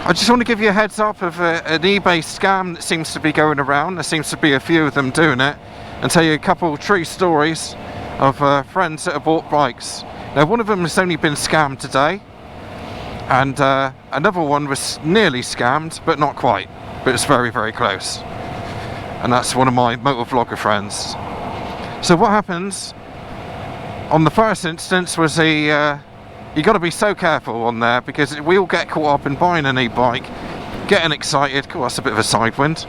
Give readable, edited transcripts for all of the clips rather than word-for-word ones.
I just want to give you a heads up of an eBay scam that seems to be going around. There seems to be a few of them doing it, and tell you a couple true stories of friends that have bought bikes. Now, one of them has only been scammed today, and another one was nearly scammed, but not quite, but it's very, very close. And that's one of my motor vlogger friends. So what happens on the first instance was you got to be so careful on there, because we all get caught up in buying an e-bike, getting excited. Cool, that's a bit of a side wind.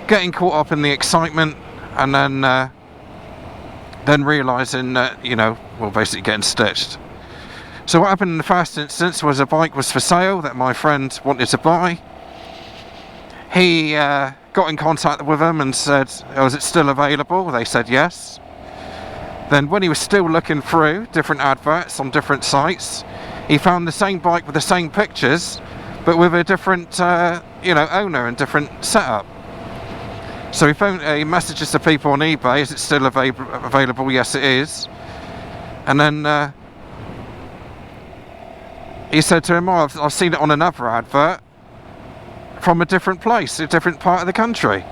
Getting caught up in the excitement, and then realising that, you know, well, basically getting stitched. So what happened in the first instance was a bike was for sale that my friend wanted to buy. He got in contact with them and said, oh, is it still available? They said yes. Then when he was still looking through different adverts on different sites, he found the same bike with the same pictures, but with a different owner and different setup. So he messages the people on eBay, is it still available? Yes, it is. And then he said to him, oh, I've seen it on another advert from a different place, a different part of the country.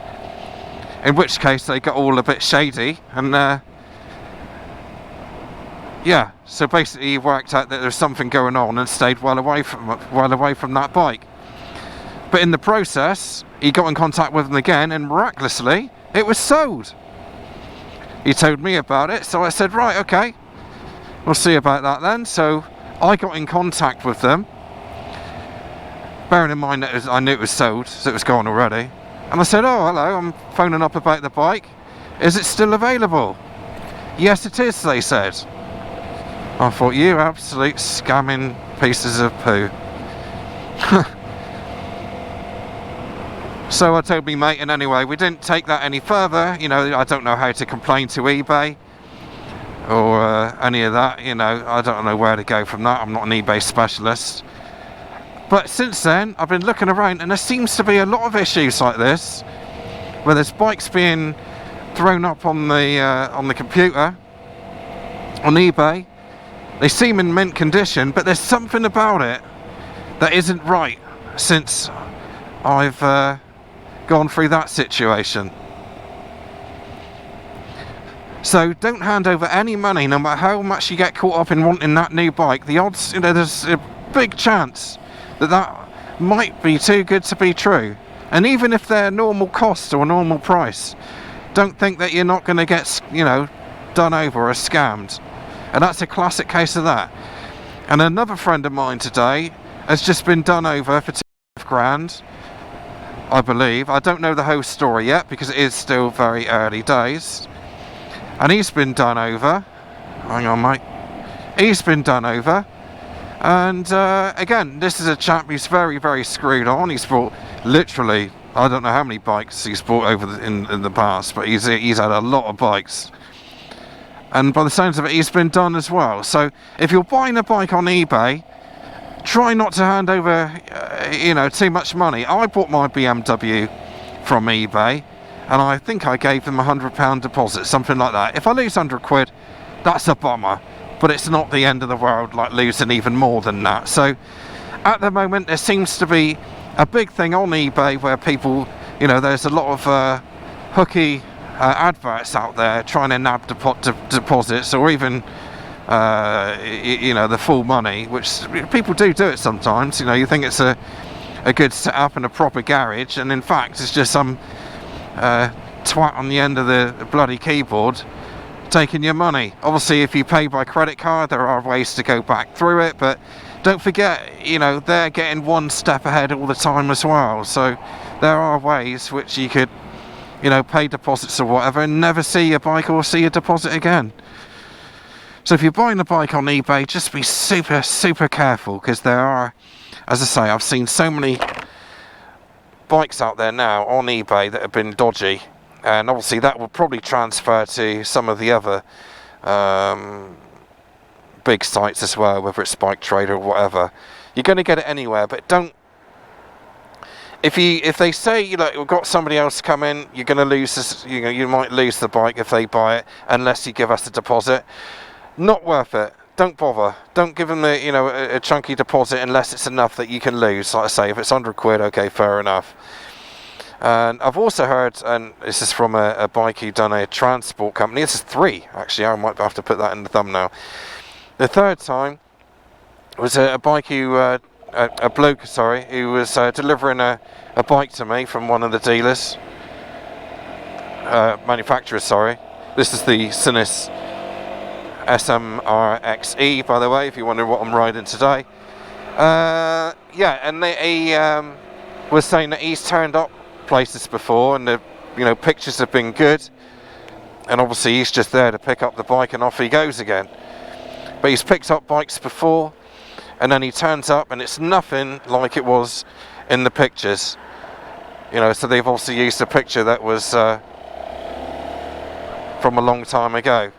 In which case they got all a bit shady, and yeah, so basically he worked out that there was something going on and stayed well away from that bike. But in the process, he got in contact with them again, and miraculously, it was sold. He told me about it, so I said, right, okay, we'll see about that then. So I got in contact with them, bearing in mind that I knew it was sold, so it was gone already. And I said, oh, hello, I'm phoning up about the bike. Is it still available? Yes, it is, they said. I thought, you absolute scamming pieces of poo. So I told me mate, and anyway, we didn't take that any further. You know, I don't know how to complain to eBay or any of that. You know, I don't know where to go from that. I'm not an eBay specialist. But since then, I've been looking around, and there seems to be a lot of issues like this, where there's bikes being thrown up on the computer on eBay. They seem in mint condition, but there's something about it that isn't right since I've gone through that situation. So don't hand over any money, no matter how much you get caught up in wanting that new bike. The odds, you know, there's a big chance that might be too good to be true. And even if they're normal cost or normal price, don't think that you're not going to get, you know, done over or scammed. And that's a classic case of that. And another friend of mine today has just been done over for £2,000, I believe. I don't know the whole story yet, because it is still very early days. And he's been done over. Hang on, mate. He's been done over. And again, this is a chap who's very, very screwed on. He's bought literally, I don't know how many bikes he's bought over in the past, but he's had a lot of bikes. And by the sounds of it, he's been done as well. So if you're buying a bike on eBay, try not to hand over, too much money. I bought my BMW from eBay, and I think I gave them £100 deposit, something like that. If I lose £100, that's a bummer, but it's not the end of the world, like losing even more than that. So at the moment, there seems to be a big thing on eBay where people, there's a lot of hooky adverts out there trying to nab deposits, or even the full money, which people do it sometimes. You think it's a good setup and a proper garage, and in fact it's just some twat on the end of the bloody keyboard taking your money. Obviously, if you pay by credit card, there are ways to go back through it, but don't forget, they're getting one step ahead all the time as well. So there are ways which you could pay deposits or whatever and never see your bike or see your deposit again. So if you're buying a bike on eBay, just be super, super careful, because there are, as I say, I've seen so many bikes out there now on eBay that have been dodgy, and obviously that will probably transfer to some of the other big sites as well, whether it's Bike Trader or whatever. You're going to get it anywhere, but don't. If they say we've got somebody else come in, you're going to lose this. You might lose the bike if they buy it unless you give us a deposit. Not worth it. don't bother. Don't give them a chunky deposit unless it's enough that you can lose. Like I say, if it's £100, okay, fair enough. And I've also heard, and this is from a bike who done a transport company. This is 3, actually. I might have to put that in the thumbnail. The third time was a bike who, a bloke, sorry, who was delivering a bike to me from one of the dealers, manufacturers, sorry. This is the Sinus SMRXE, by the way, if you wonder what I'm riding today. Yeah, and he was saying that he's turned up places before, and the pictures have been good, and obviously he's just there to pick up the bike and off he goes again. But he's picked up bikes before, and then he turns up and it's nothing like it was in the pictures. So they've obviously used a picture that was from a long time ago.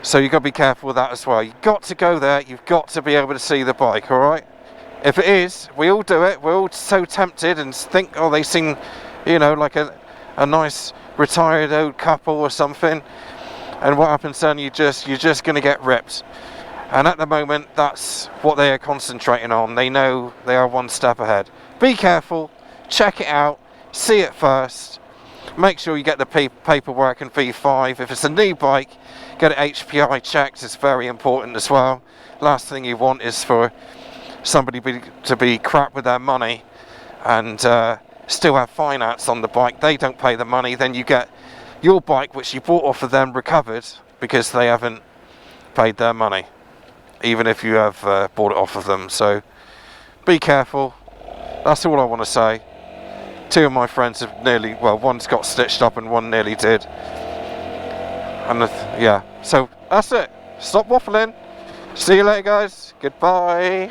So you've got to be careful with that as well. You've got to go there, you've got to be able to see the bike, alright? If it is, we all do it, we're all so tempted and think, oh, they seem, like a nice retired old couple or something. And what happens then, you're just going to get ripped. And at the moment, that's what they are concentrating on. They know they are one step ahead. Be careful, check it out, see it first. Make sure you get the paperwork and V5. If it's a new bike, get it HPI checked. It's very important as well. Last thing you want is for somebody to be crap with their money and still have finance on the bike. They don't pay the money, then you get your bike, which you bought off of them, recovered because they haven't paid their money, even if you have bought it off of them. So be careful. That's all I want to say. 2 of my friends have nearly, well, one's got stitched up and one nearly did. And yeah, so that's it. Stop waffling. See you later, guys. Goodbye.